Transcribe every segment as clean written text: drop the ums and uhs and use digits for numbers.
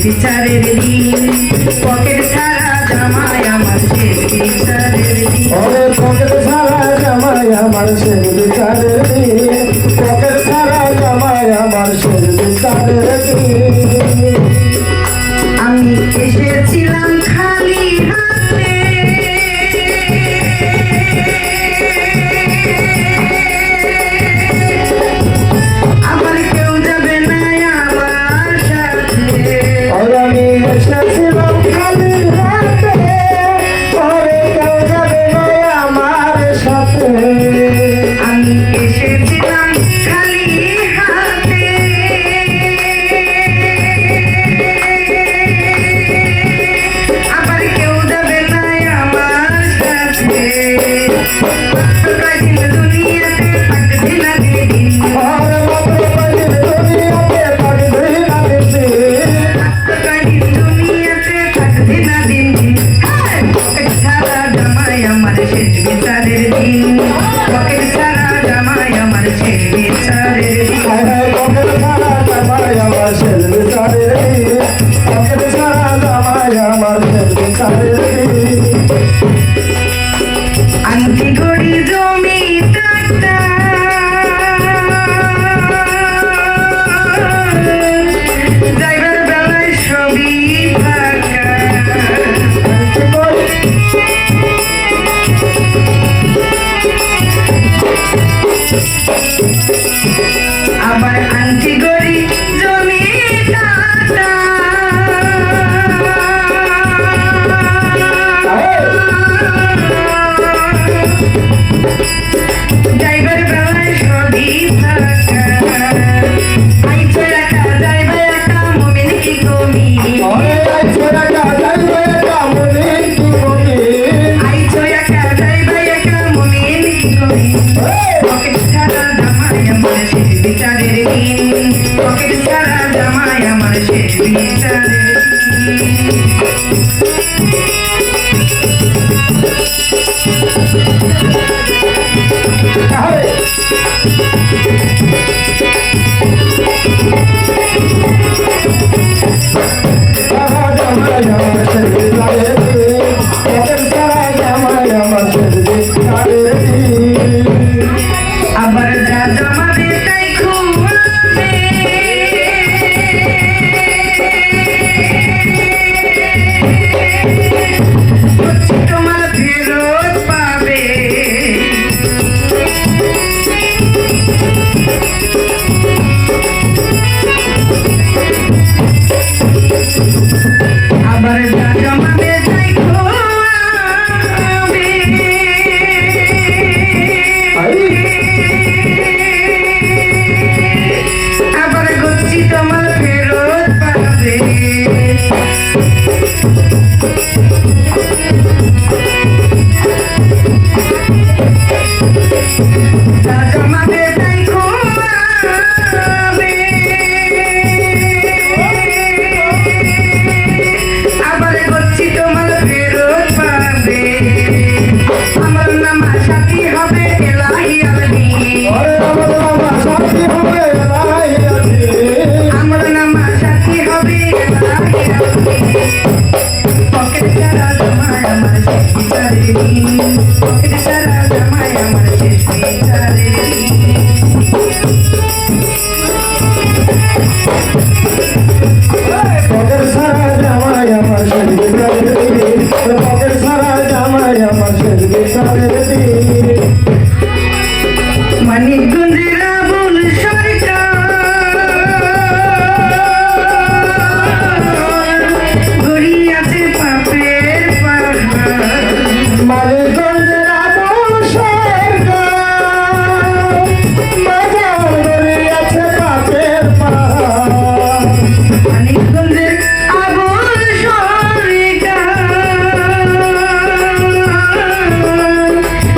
বিচারের দিন পকেট ছাড়া জামাই আমার শেষ বিচারের দিন পকেট ছাড়া জামাই আমার শেষ বিচারের দিন পকেট ছাড়া জামাই আমার শেষ বিচারের দিন আমি এসেছিলাম খালি হাতে আমার কেউ যাবে না আমার সাথে আমি এসেছিলাম খালি হাতে পরে কেউ যাবে না আমার সাথে আমি এসেছিলাম খালি হাতে আবার কেউ যাবে না আমার সাথে কয়দিন দুনিয়াতে থাকবে না দিন কয়দিন দুনিয়াতে থাকবে না দিন পকেট ছাড়া জামাই আমার শেষ বিচারের দিন পকেট ছাড়া জামাই আমার শেষ বিচারের দিন পকেট ছাড়া জামাই আমার শেষ বিচারের দিন পকেট ছাড়া জামাই আমার শেষ বিচারের দিন আংটি ঘড়ি জমি টাকা যাইবার বেলায় সবই ফাঁকা আবার আংটি ঘড়ি জমি টাকা যাইবার বেলায় সবই ফাঁকা আইছে একা যাইবে একা মুমিন কি কমি আইছে একা যাইবে একা মুমিন কি কমি পকেট ছাড়া জামাই আমার শেষ বিচারের দিন পকেট ছাড়া জামাই আমার শেষ বিচারের দিন আবার যা জমাবে তাই ঘুমাবে তোমার ফেরত পাবে আবার যা জমাবে তাই ঘুমাবে আবার গচ্ছি তোমার ফেরত পাবে যা জমাবে তাই ঘুমাবে আবার গচ্ছি তোমার ফেরত পাবে আমার নাম সাথী হবে এলাহি আলমী আমার নাম সাথী হবে এলাহি আলমী পকেট ছাড়া জামাই আমার শেষ বিচারের দিন পকেট ছাড়া জামাই আমার শেষ বিচারের দিন পকেট ছাড়া জামাই আমার শেষ বিচারের দিন পকেট ছাড়া জামাই আমার শেষ বিচারের দিন মানিকগঞ্জের আবুল সরকার ঘড়ি আছে পাপের পাহাড় মানিকগঞ্জের আবুল সরকার বাজার গড়ি আছে পাপের পাহাড় মানিকগঞ্জের আবুল সরকার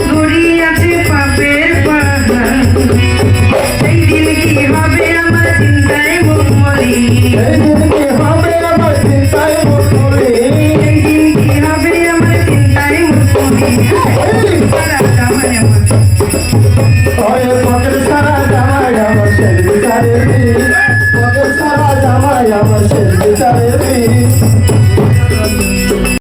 ঘড়ি আছে পাপের পাহাড় সেই দিন কি হবে আমার চিন্তায় মুখ মরি এই দিন কি হবে আমার চিন্তায় মুখ মরি সেই দিন কি হবে আমার চিন্তায় মুখ মরি সারা জামাই আমার পকেট ছাড়া জামাই আমার শেষ বিচারের দিন পকেট ছাড়া জামাই আমার শেষ বিচারের দিন